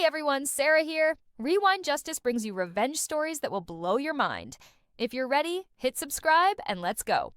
everyone, Sarah here. Rewind Justice brings you revenge stories that will blow your mind. If you're ready, hit subscribe and let's go.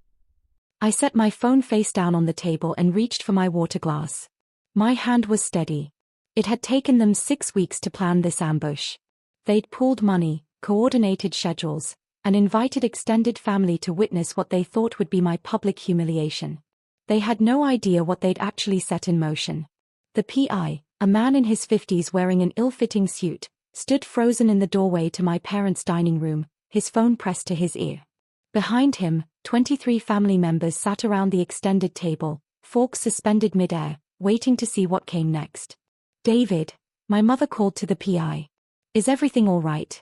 I set my phone face down on the table and reached for my water glass. My hand was steady. It had taken them 6 weeks to plan this ambush. They'd pooled money, coordinated schedules, and invited extended family to witness what they thought would be my public humiliation. They had no idea what they'd actually set in motion. The PI, a man in his 50s wearing an ill-fitting suit, stood frozen in the doorway to my parents' dining room, his phone pressed to his ear. Behind him, 23 family members sat around the extended table, forks suspended mid-air, waiting to see what came next. "David," my mother called to the PI. "Is everything all right?"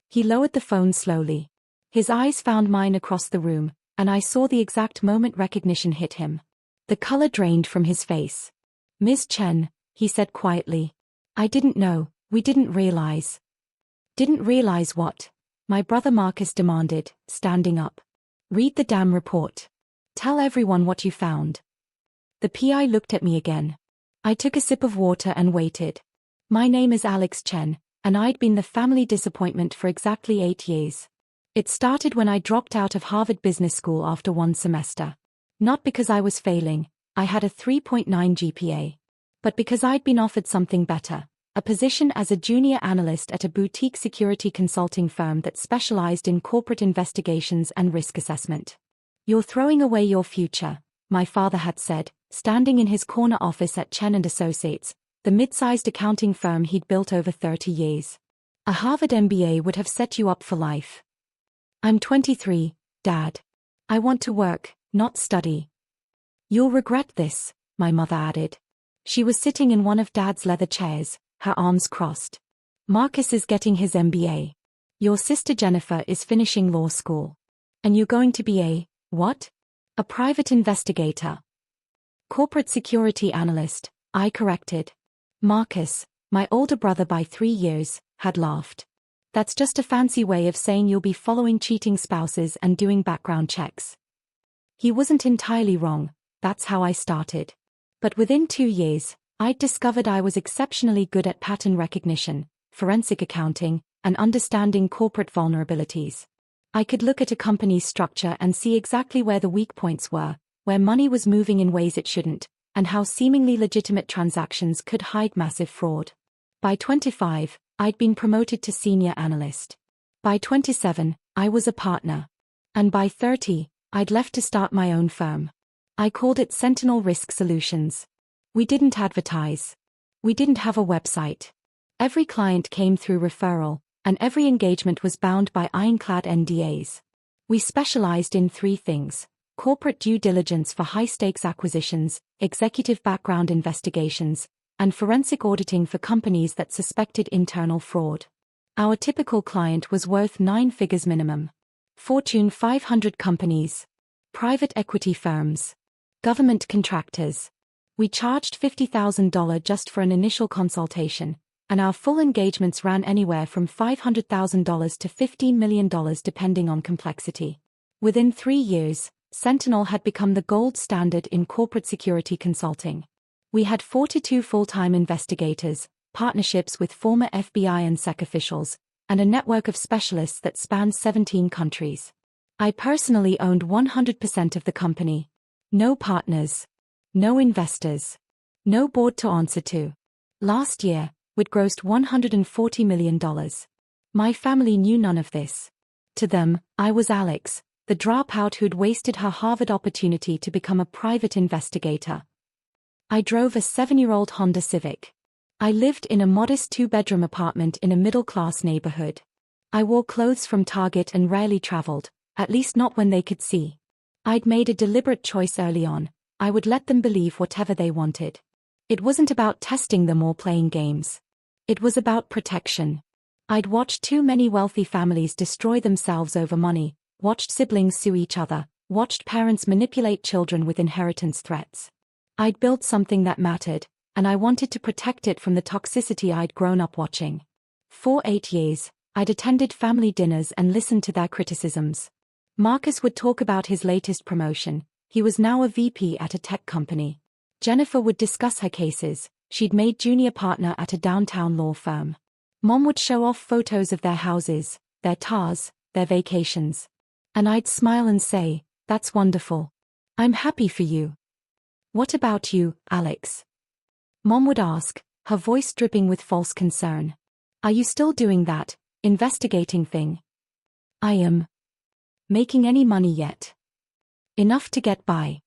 He lowered the phone slowly. His eyes found mine across the room, and I saw the exact moment recognition hit him. The color drained from his face. "Ms. Chen," he said quietly. "I didn't know, we didn't realize." "Didn't realize what?" my brother Marcus demanded, standing up. "Read the damn report. Tell everyone what you found." The PI looked at me again. I took a sip of water and waited. "My name is Alex Chen, and I'd been the family disappointment for exactly 8 years. It started when I dropped out of Harvard Business School after 1 semester. Not because I was failing, I had a 3.9 GPA. But because I'd been offered something better, a position as a junior analyst at a boutique security consulting firm that specialized in corporate investigations and risk assessment. "You're throwing away your future," my father had said, standing in his corner office at Chen & Associates, the mid-sized accounting firm he'd built over 30 years. "A Harvard MBA would have set you up for life." "I'm 23, Dad. I want to work, not study." "You'll regret this," my mother added. She was sitting in one of Dad's leather chairs, her arms crossed. "Marcus is getting his MBA. Your sister Jennifer is finishing law school. And you're going to be what? A private investigator." "Corporate security analyst," I corrected. Marcus, my older brother by 3 years, had laughed. "That's just a fancy way of saying you'll be following cheating spouses and doing background checks." He wasn't entirely wrong, that's how I started. But within 2 years, I'd discovered I was exceptionally good at pattern recognition, forensic accounting, and understanding corporate vulnerabilities. I could look at a company's structure and see exactly where the weak points were, where money was moving in ways it shouldn't, and how seemingly legitimate transactions could hide massive fraud. By 25, I'd been promoted to senior analyst. By 27, I was a partner. And by 30, I'd left to start my own firm. I called it Sentinel Risk Solutions. We didn't advertise. We didn't have a website. Every client came through referral, and every engagement was bound by ironclad NDAs. We specialized in 3 things: corporate due diligence for high-stakes acquisitions, executive background investigations, and forensic auditing for companies that suspected internal fraud. Our typical client was worth 9 figures minimum. Fortune 500 companies, private equity firms, government contractors. We charged $50,000 just for an initial consultation, and our full engagements ran anywhere from $500,000 to $15 million depending on complexity. Within 3 years, Sentinel had become the gold standard in corporate security consulting. We had 42 full-time investigators, partnerships with former FBI and SEC officials, and a network of specialists that spanned 17 countries. I personally owned 100% of the company. No partners. No investors. No board to answer to. Last year, we'd grossed $140 million. My family knew none of this. To them, I was Alex, the dropout who'd wasted her Harvard opportunity to become a private investigator. I drove a 7-year-old Honda Civic. I lived in a modest 2-bedroom apartment in a middle-class neighborhood. I wore clothes from Target and rarely traveled, at least not when they could see. I'd made a deliberate choice early on. I would let them believe whatever they wanted. It wasn't about testing them or playing games. It was about protection. I'd watched too many wealthy families destroy themselves over money, watched siblings sue each other, watched parents manipulate children with inheritance threats. I'd built something that mattered, and I wanted to protect it from the toxicity I'd grown up watching. For 8 years, I'd attended family dinners and listened to their criticisms. Marcus would talk about his latest promotion. He was now a VP at a tech company. Jennifer would discuss her cases, she'd made junior partner at a downtown law firm. Mom would show off photos of their houses, their cars, their vacations. And I'd smile and say, "That's wonderful. I'm happy for you. What about you, Alex?" Mom would ask, her voice dripping with false concern. "Are you still doing that investigating thing?" "I am. Making any money yet?" "Enough to get by."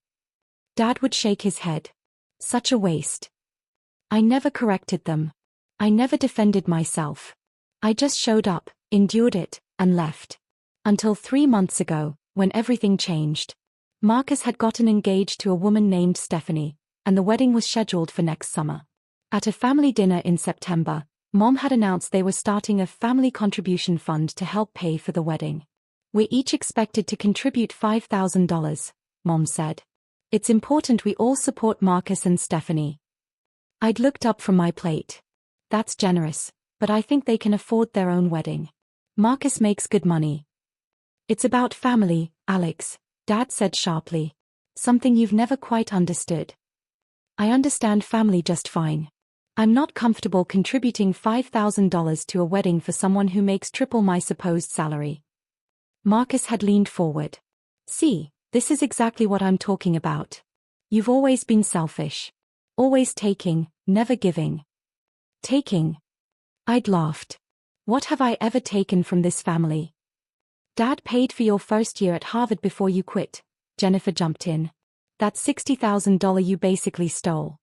Dad would shake his head. "Such a waste." I never corrected them. I never defended myself. I just showed up, endured it, and left. Until 3 months ago, when everything changed. Marcus had gotten engaged to a woman named Stephanie, and the wedding was scheduled for next summer. At a family dinner in September, Mom had announced they were starting a family contribution fund to help pay for the wedding. "We're each expected to contribute $5,000, Mom said. "It's important we all support Marcus and Stephanie." I'd looked up from my plate. "That's generous, but I think they can afford their own wedding. Marcus makes good money." "It's about family, Alex," Dad said sharply. "Something you've never quite understood." "I understand family just fine. I'm not comfortable contributing $5,000 to a wedding for someone who makes triple my supposed salary." Marcus had leaned forward. "See, this is exactly what I'm talking about. You've always been selfish. Always taking, never giving." "Taking?" I'd laughed. "What have I ever taken from this family?" "Dad paid for your first year at Harvard before you quit," Jennifer jumped in. "That $60,000 you basically stole."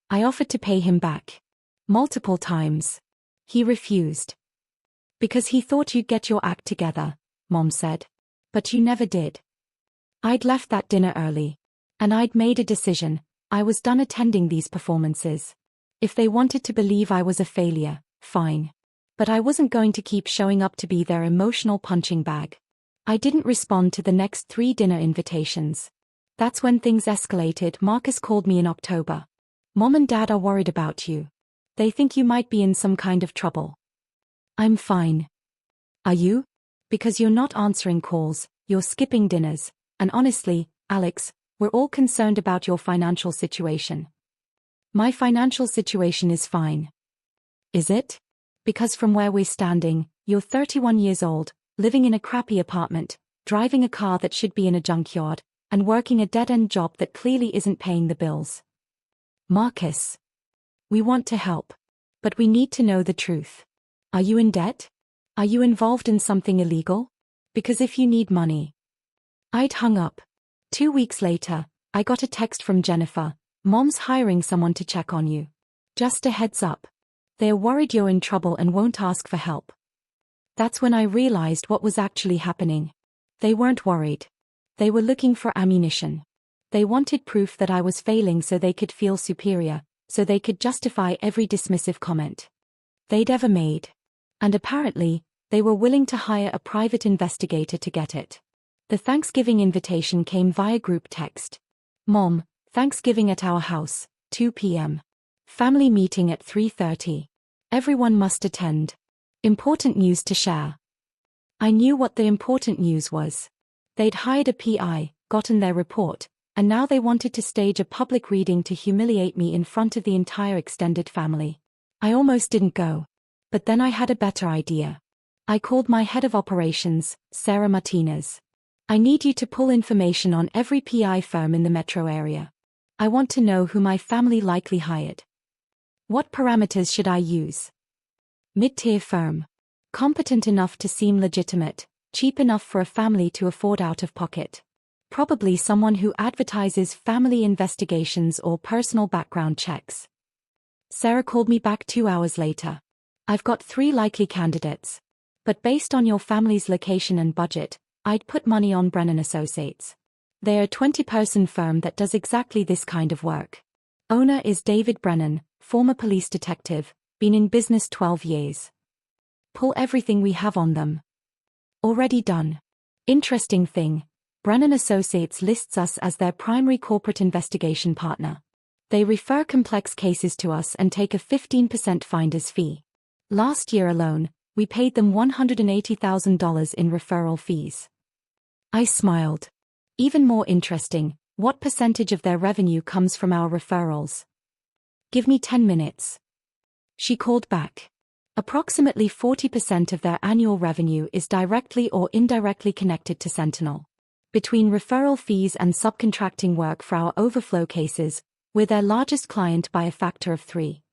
I offered to pay him back. Multiple times. He refused. "Because he thought you'd get your act together," Mom said. "But you never did." I'd left that dinner early. And I'd made a decision. I was done attending these performances. If they wanted to believe I was a failure, fine. But I wasn't going to keep showing up to be their emotional punching bag. I didn't respond to the next 3 dinner invitations. That's when things escalated. Marcus called me in October. "Mom and Dad are worried about you. They think you might be in some kind of trouble." "I'm fine." "Are you? Because you're not answering calls, you're skipping dinners, and honestly, Alex, we're all concerned about your financial situation." "My financial situation is fine." "Is it? Because from where we're standing, you're 31 years old, living in a crappy apartment, driving a car that should be in a junkyard, and working a dead-end job that clearly isn't paying the bills." "Marcus, we want to help. But we need to know the truth. Are you in debt? Are you involved in something illegal? Because if you need money..." I'd hung up. 2 weeks later, I got a text from Jennifer. "Mom's hiring someone to check on you. Just a heads up. They're worried you're in trouble and won't ask for help." That's when I realized what was actually happening. They weren't worried. They were looking for ammunition. They wanted proof that I was failing so they could feel superior, so they could justify every dismissive comment they'd ever made. And apparently, they were willing to hire a private investigator to get it. The Thanksgiving invitation came via group text. "Mom, Thanksgiving at our house, 2 p.m. Family meeting at 3:30. Everyone must attend. Important news to share." I knew what the important news was. They'd hired a PI, gotten their report, and now they wanted to stage a public reading to humiliate me in front of the entire extended family. I almost didn't go. But then I had a better idea. I called my head of operations, Sarah Martinez. "I need you to pull information on every PI firm in the metro area. I want to know who my family likely hired. What parameters should I use? Mid-tier firm. Competent enough to seem legitimate, cheap enough for a family to afford out of pocket. Probably someone who advertises family investigations or personal background checks." Sarah called me back 2 hours later. "I've got 3 likely candidates. But based on your family's location and budget, I'd put money on Brennan Associates. They're a 20-person firm that does exactly this kind of work. Owner is David Brennan, former police detective, been in business 12 years. Pull everything we have on them. Already done. Interesting thing, Brennan Associates lists us as their primary corporate investigation partner. They refer complex cases to us and take a 15% finder's fee. Last year alone, we paid them $180,000 in referral fees." I smiled. "Even more interesting, what percentage of their revenue comes from our referrals?" Give me 10 minutes. She called back. Approximately 40% of their annual revenue is directly or indirectly connected to Sentinel. Between referral fees and subcontracting work for our overflow cases, we're their largest client by a factor of 3.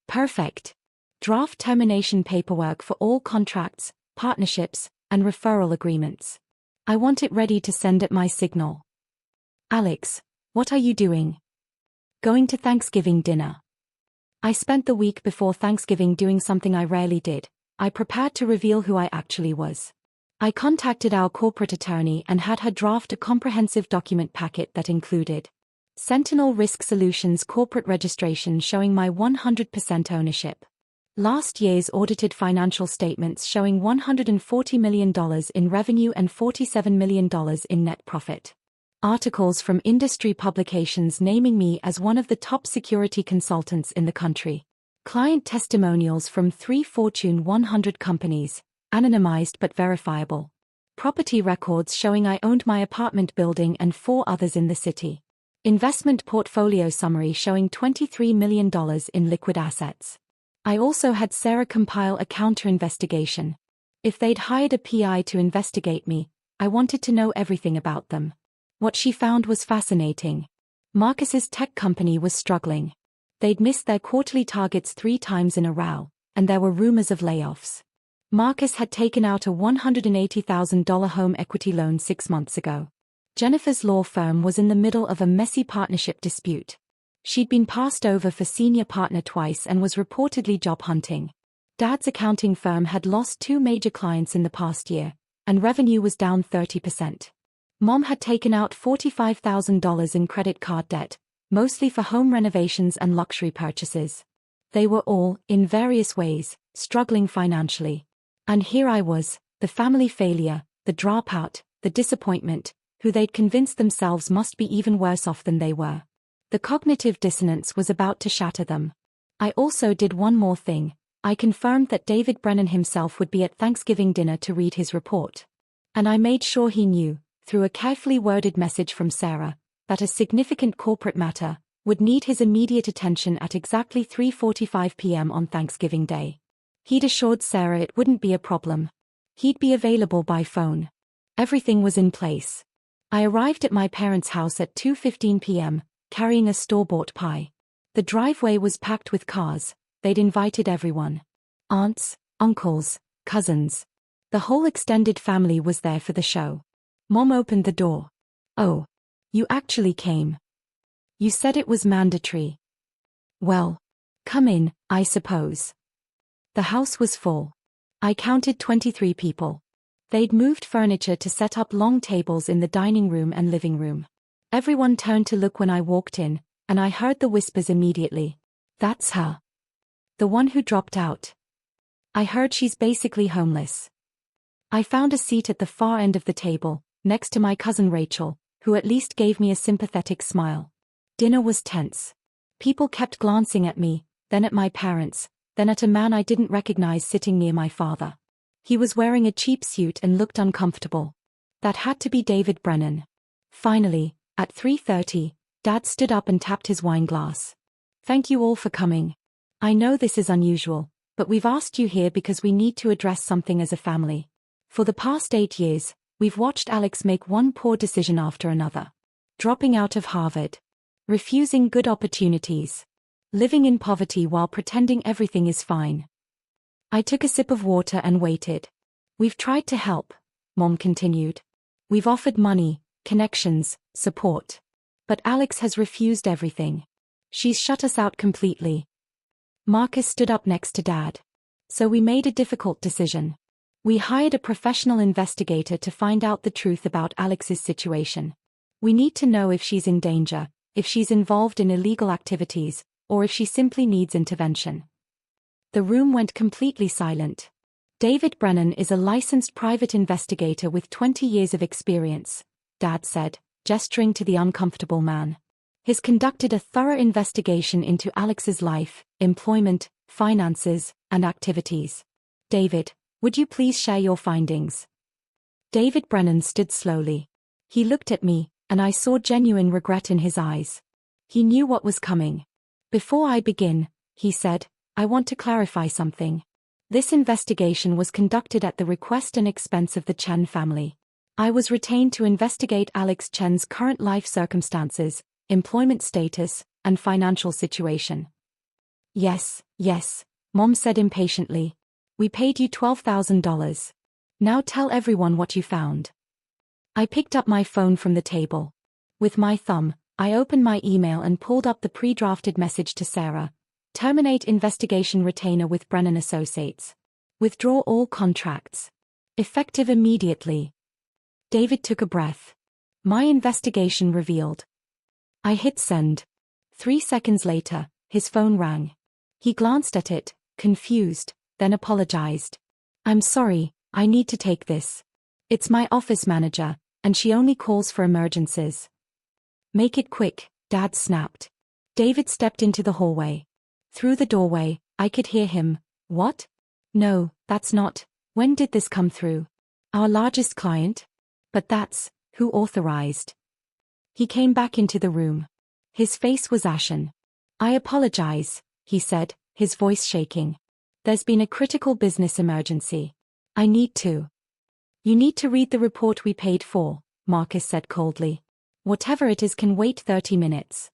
Perfect. Draft termination paperwork for all contracts, partnerships, and referral agreements. I want it ready to send at my signal. Alex, what are you doing? Going to Thanksgiving dinner. I spent the week before Thanksgiving doing something I rarely did. I prepared to reveal who I actually was. I contacted our corporate attorney and had her draft a comprehensive document packet that included Sentinel Risk Solutions corporate registration showing my 100% ownership. Last year's audited financial statements showing $140 million in revenue and $47 million in net profit. Articles from industry publications naming me as one of the top security consultants in the country. Client testimonials from 3 Fortune 100 companies, anonymized but verifiable. Property records showing I owned my apartment building and 4 others in the city. Investment portfolio summary showing $23 million in liquid assets. I also had Sarah compile a counter-investigation. If they'd hired a PI to investigate me, I wanted to know everything about them. What she found was fascinating. Marcus's tech company was struggling. They'd missed their quarterly targets 3 times in a row, and there were rumors of layoffs. Marcus had taken out a $180,000 home equity loan 6 months ago. Jennifer's law firm was in the middle of a messy partnership dispute. She'd been passed over for senior partner twice and was reportedly job hunting. Dad's accounting firm had lost 2 major clients in the past year, and revenue was down 30%. Mom had taken out $45,000 in credit card debt, mostly for home renovations and luxury purchases. They were all, in various ways, struggling financially. And here I was, the family failure, the dropout, the disappointment, who they'd convinced themselves must be even worse off than they were. The cognitive dissonance was about to shatter them. I also did one more thing. I confirmed that David Brennan himself would be at Thanksgiving dinner to read his report. And I made sure he knew, through a carefully worded message from Sarah, that a significant corporate matter would need his immediate attention at exactly 3:45 p.m. on Thanksgiving Day. He'd assured Sarah it wouldn't be a problem. He'd be available by phone. Everything was in place. I arrived at my parents' house at 2:15 p.m., carrying a store-bought pie. The driveway was packed with cars. They'd invited everyone. Aunts, uncles, cousins. The whole extended family was there for the show. Mom opened the door. Oh. You actually came. You said it was mandatory. Well. Come in, I suppose. The house was full. I counted 23 people. They'd moved furniture to set up long tables in the dining room and living room. Everyone turned to look when I walked in, and I heard the whispers immediately. That's her. The one who dropped out. I heard she's basically homeless. I found a seat at the far end of the table, next to my cousin Rachel, who at least gave me a sympathetic smile. Dinner was tense. People kept glancing at me, then at my parents, then at a man I didn't recognize sitting near my father. He was wearing a cheap suit and looked uncomfortable. That had to be David Brennan. Finally, at 3:30, Dad stood up and tapped his wine glass. Thank you all for coming. I know this is unusual, but we've asked you here because we need to address something as a family. For the past 8 years, we've watched Alex make one poor decision after another. Dropping out of Harvard. Refusing good opportunities. Living in poverty while pretending everything is fine. I took a sip of water and waited. We've tried to help, Mom continued. We've offered money, connections, support. But Alex has refused everything. She's shut us out completely. Marcus stood up next to Dad. So we made a difficult decision. We hired a professional investigator to find out the truth about Alex's situation. We need to know if she's in danger, if she's involved in illegal activities, or if she simply needs intervention. The room went completely silent. David Brennan is a licensed private investigator with 20 years of experience, Dad said, gesturing to the uncomfortable man. He's conducted a thorough investigation into Alex's life, employment, finances, and activities. David, would you please share your findings? David Brennan stood slowly. He looked at me, and I saw genuine regret in his eyes. He knew what was coming. Before I begin, he said, I want to clarify something. This investigation was conducted at the request and expense of the Chen family. I was retained to investigate Alex Chen's current life circumstances, employment status, and financial situation. Yes, Mom said impatiently. We paid you $12,000. Now tell everyone what you found. I picked up my phone from the table. With my thumb, I opened my email and pulled up the pre-drafted message to Sarah. Terminate investigation retainer with Brennan Associates. Withdraw all contracts. Effective immediately. David took a breath. My investigation revealed. I hit send. 3 seconds later, his phone rang. He glanced at it, confused, then apologized. I'm sorry, I need to take this. It's my office manager, and she only calls for emergencies. Make it quick, Dad snapped. David stepped into the hallway. Through the doorway, I could hear him. What? No, that's not. When did this come through? Our largest client? But that's who authorized. He came back into the room. His face was ashen. I apologize, he said, his voice shaking. There's been a critical business emergency. I need to. You need to read the report we paid for, Marcus said coldly. Whatever it is can wait 30 minutes.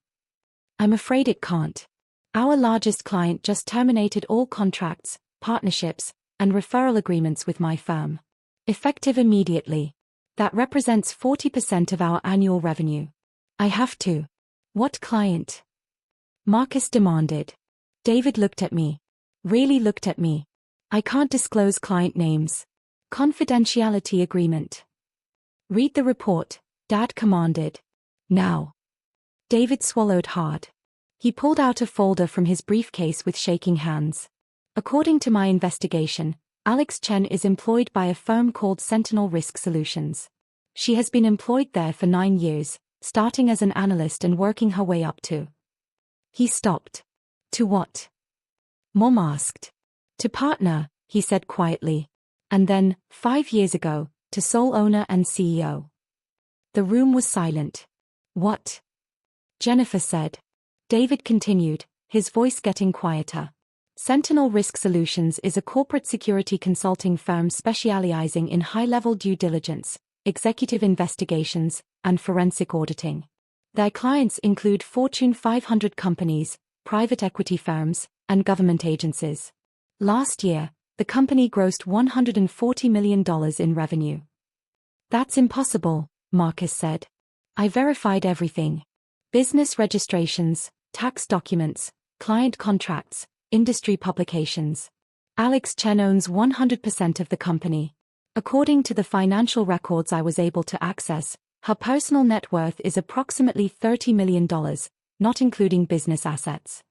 I'm afraid it can't. Our largest client just terminated all contracts, partnerships, and referral agreements with my firm. Effective immediately. That represents 40% of our annual revenue. I have to. What client? Marcus demanded. David looked at me. Really looked at me. I can't disclose client names. Confidentiality agreement. Read the report, Dad commanded. Now. David swallowed hard. He pulled out a folder from his briefcase with shaking hands. According to my investigation, Alex Chen is employed by a firm called Sentinel Risk Solutions. She has been employed there for 9 years, starting as an analyst and working her way up to. He stopped. To what? Mom asked. To partner, he said quietly. And then, 5 years ago, to sole owner and CEO. The room was silent. What? Jennifer said. David continued, his voice getting quieter. Sentinel Risk Solutions is a corporate security consulting firm specializing in high-level due diligence, executive investigations, and forensic auditing. Their clients include Fortune 500 companies, private equity firms, and government agencies. Last year, the company grossed $140 million in revenue. That's impossible, Marcus said. I verified everything. Business registrations, tax documents, client contracts, industry publications. Alex Chen owns 100% of the company. According to the financial records I was able to access, her personal net worth is approximately $30 million, not including business assets.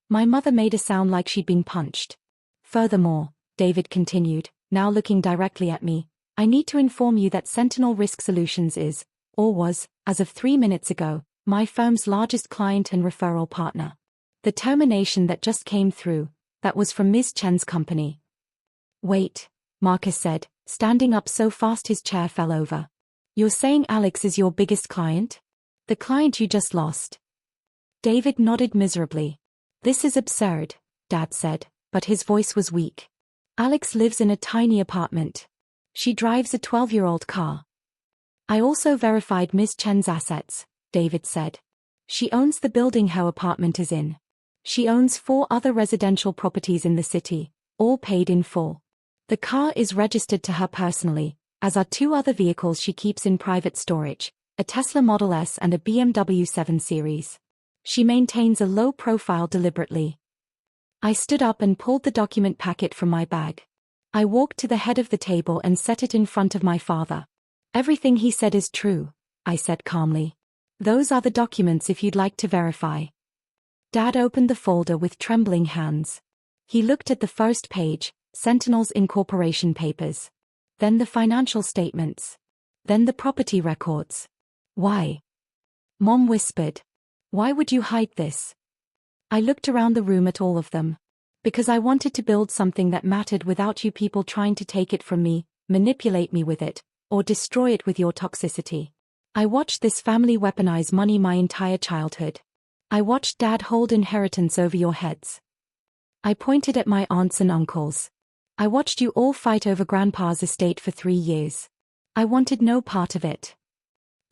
My mother made a sound like she'd been punched. Furthermore, David continued, now looking directly at me, I need to inform you that Sentinel Risk Solutions is, or was, as of 3 minutes ago, my firm's largest client and referral partner. The termination that just came through, that was from Ms. Chen's company. Wait, Marcus said, standing up so fast his chair fell over. You're saying Alex is your biggest client? The client you just lost? David nodded miserably. This is absurd, Dad said, but his voice was weak. Alex lives in a tiny apartment. She drives a 12-year-old car. I also verified Ms. Chen's assets, David said. She owns the building her apartment is in. She owns 4 other residential properties in the city, all paid in full. The car is registered to her personally, as are 2 other vehicles she keeps in private storage, a Tesla Model S and a BMW 7 Series. She maintains a low profile deliberately. I stood up and pulled the document packet from my bag. I walked to the head of the table and set it in front of my father. Everything he said is true, I said calmly. Those are the documents if you'd like to verify. Dad opened the folder with trembling hands. He looked at the first page, Sentinel's incorporation papers. Then the financial statements. Then the property records. Why? Mom whispered. Why would you hide this? I looked around the room at all of them. Because I wanted to build something that mattered without you people trying to take it from me, manipulate me with it, or destroy it with your toxicity. I watched this family weaponize money my entire childhood. I watched Dad hold inheritance over your heads. I pointed at my aunts and uncles. I watched you all fight over Grandpa's estate for 3 years. I wanted no part of it.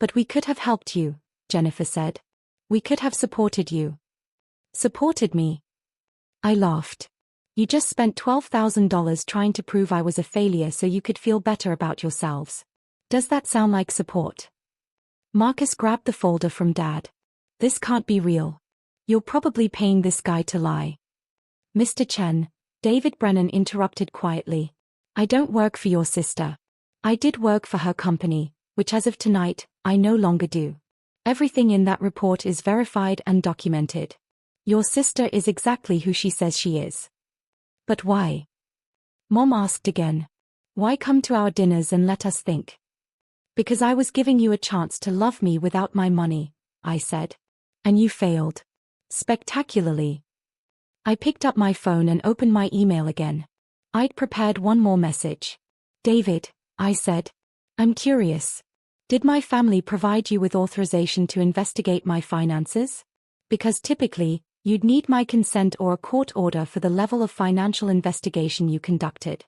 But we could have helped you, Jennifer said. We could have supported you. Supported me? I laughed. You just spent $12,000 trying to prove I was a failure so you could feel better about yourselves. Does that sound like support? Marcus grabbed the folder from Dad. This can't be real. You're probably paying this guy to lie. Mr. Chen, David Brennan interrupted quietly. I don't work for your sister. I did work for her company, which as of tonight, I no longer do. Everything in that report is verified and documented. Your sister is exactly who she says she is. But why? Mom asked again. Why come to our dinners and let us think? Because I was giving you a chance to love me without my money, I said. And you failed. Spectacularly. I picked up my phone and opened my email again. I'd prepared one more message. David, I said. I'm curious. Did my family provide you with authorization to investigate my finances? Because typically, you'd need my consent or a court order for the level of financial investigation you conducted.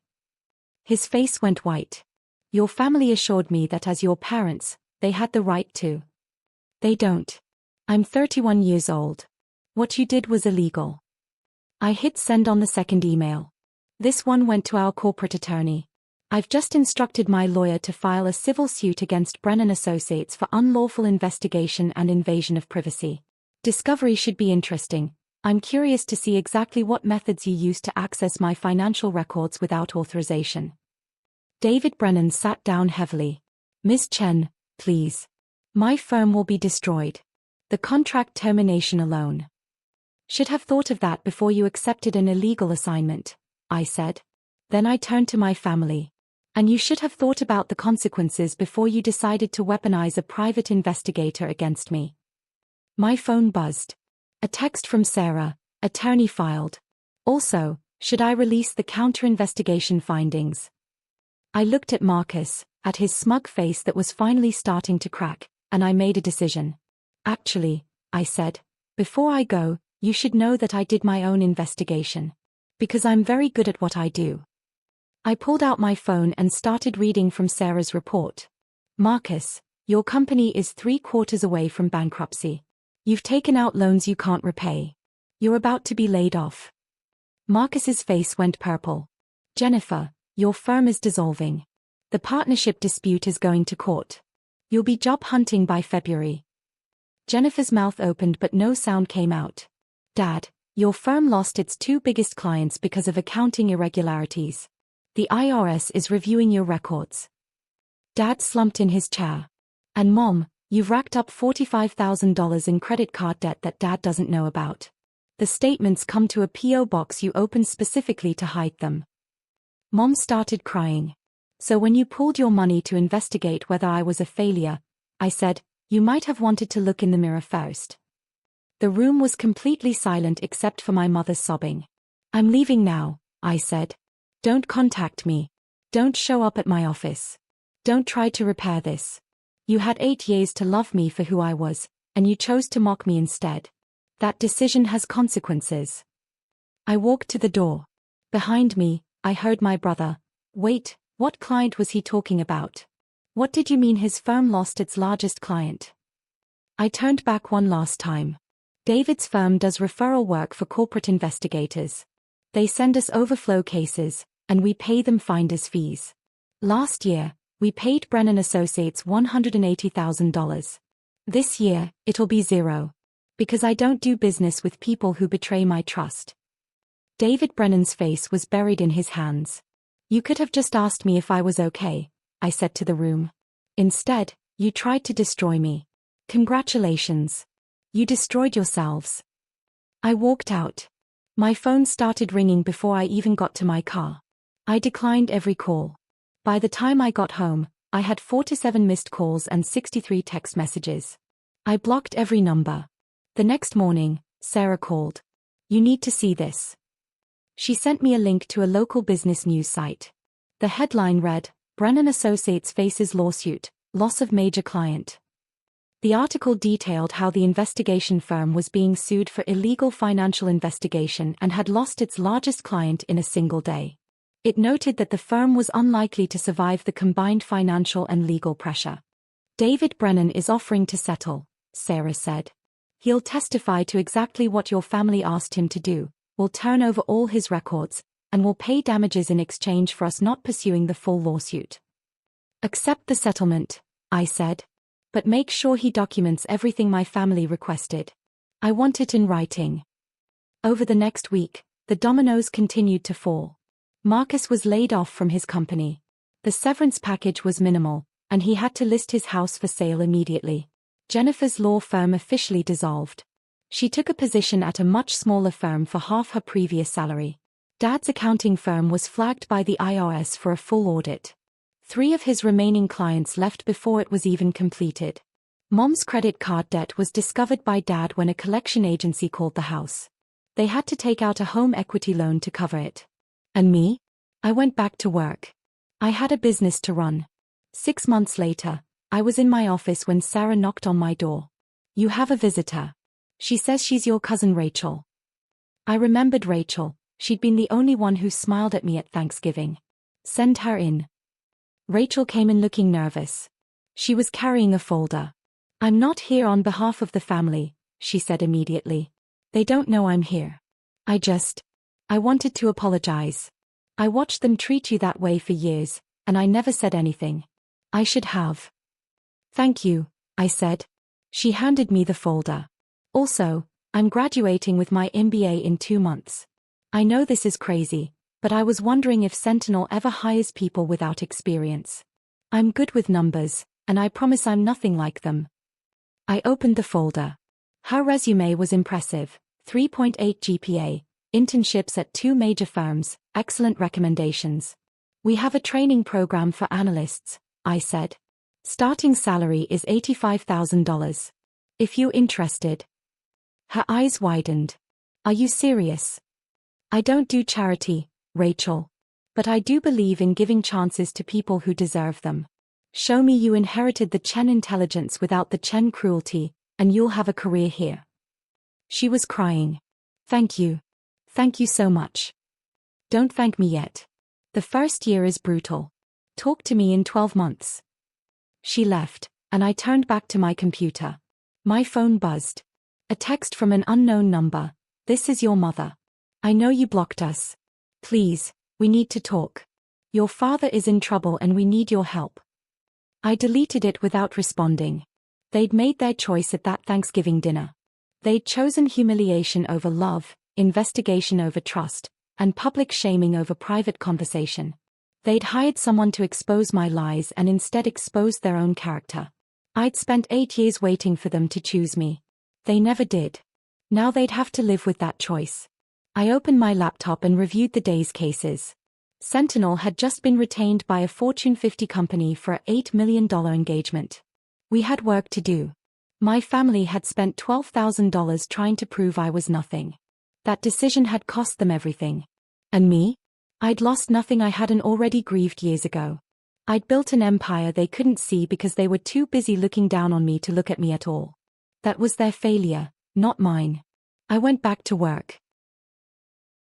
His face went white. Your family assured me that as your parents, they had the right to. They don't. I'm 31 years old. What you did was illegal. I hit send on the second email. This one went to our corporate attorney. I've just instructed my lawyer to file a civil suit against Brennan Associates for unlawful investigation and invasion of privacy. Discovery should be interesting. I'm curious to see exactly what methods you used to access my financial records without authorization. David Brennan sat down heavily. Ms. Chen, please. My firm will be destroyed. The contract termination alone. Should have thought of that before you accepted an illegal assignment, I said. Then I turned to my family. And you should have thought about the consequences before you decided to weaponize a private investigator against me. My phone buzzed. A text from Sarah, attorney filed. Also, should I release the counter-investigation findings? I looked at Marcus, at his smug face that was finally starting to crack, and I made a decision. Actually, I said, before I go, you should know that I did my own investigation. Because I'm very good at what I do. I pulled out my phone and started reading from Sarah's report. Marcus, your company is 3/4 away from bankruptcy. You've taken out loans you can't repay. You're about to be laid off. Marcus's face went purple. Jennifer, your firm is dissolving. The partnership dispute is going to court. You'll be job hunting by February. Jennifer's mouth opened but no sound came out. Dad, your firm lost its 2 biggest clients because of accounting irregularities. The IRS is reviewing your records. Dad slumped in his chair. And Mom, you've racked up $45,000 in credit card debt that Dad doesn't know about. The statements come to a P.O. box you opened specifically to hide them. Mom started crying. So when you pulled your money to investigate whether I was a failure, I said, you might have wanted to look in the mirror first. The room was completely silent except for my mother's sobbing. I'm leaving now, I said. Don't contact me. Don't show up at my office. Don't try to repair this. You had 8 years to love me for who I was, and you chose to mock me instead. That decision has consequences. I walked to the door. Behind me, I heard my brother. Wait, what client was he talking about? What did you mean his firm lost its largest client? I turned back one last time. David's firm does referral work for corporate investigators. They send us overflow cases, and we pay them finder's fees. Last year, we paid Brennan Associates $180,000. This year, it'll be 0. Because I don't do business with people who betray my trust. David Brennan's face was buried in his hands. You could have just asked me if I was okay, I said to the room. Instead, you tried to destroy me. Congratulations. You destroyed yourselves. I walked out. My phone started ringing before I even got to my car. I declined every call. By the time I got home, I had 47 missed calls and 63 text messages. I blocked every number. The next morning, Sarah called. You need to see this. She sent me a link to a local business news site. The headline read, Brennan Associates faces lawsuit, loss of major client. The article detailed how the investigation firm was being sued for illegal financial investigation and had lost its largest client in a single day. It noted that the firm was unlikely to survive the combined financial and legal pressure. David Brennan is offering to settle, Sarah said. He'll testify to exactly what your family asked him to do, will turn over all his records, and will pay damages in exchange for us not pursuing the full lawsuit. Accept the settlement, I said. But make sure he documents everything my family requested. I want it in writing. Over the next week, the dominoes continued to fall. Marcus was laid off from his company. The severance package was minimal, and he had to list his house for sale immediately. Jennifer's law firm officially dissolved. She took a position at a much smaller firm for half her previous salary. Dad's accounting firm was flagged by the IRS for a full audit. 3 of his remaining clients left before it was even completed. Mom's credit card debt was discovered by Dad when a collection agency called the house. They had to take out a home equity loan to cover it. And me? I went back to work. I had a business to run. 6 months later, I was in my office when Sarah knocked on my door. You have a visitor. She says she's your cousin Rachel. I remembered Rachel. She'd been the only one who smiled at me at Thanksgiving. Send her in. Rachel came in looking nervous. She was carrying a folder. I'm not here on behalf of the family, she said immediately. They don't know I'm here. I wanted to apologize. I watched them treat you that way for years, and I never said anything. I should have. Thank you, I said. She handed me the folder. Also, I'm graduating with my MBA in 2 months. I know this is crazy, but I was wondering if Sentinel ever hires people without experience. I'm good with numbers, and I promise I'm nothing like them. I opened the folder. Her resume was impressive. 3.8 GPA, internships at 2 major firms, excellent recommendations. We have a training program for analysts, I said. Starting salary is $85,000. If you're interested. Her eyes widened. Are you serious? I don't do charity, Rachel. But I do believe in giving chances to people who deserve them. Show me you inherited the Chen intelligence without the Chen cruelty, and you'll have a career here. She was crying. Thank you. Thank you so much. Don't thank me yet. The first year is brutal. Talk to me in 12 months. She left, and I turned back to my computer. My phone buzzed. A text from an unknown number. This is your mother. I know you blocked us. Please, we need to talk. Your father is in trouble and we need your help. I deleted it without responding. They'd made their choice at that Thanksgiving dinner. They'd chosen humiliation over love, investigation over trust, and public shaming over private conversation. They'd hired someone to expose my lies and instead exposed their own character. I'd spent 8 years waiting for them to choose me. They never did. Now they'd have to live with that choice. I opened my laptop and reviewed the day's cases. Sentinel had just been retained by a Fortune 50 company for a $8 million engagement. We had work to do. My family had spent $12,000 trying to prove I was nothing. That decision had cost them everything. And me? I'd lost nothing I hadn't already grieved years ago. I'd built an empire they couldn't see because they were too busy looking down on me to look at me at all. That was their failure, not mine. I went back to work.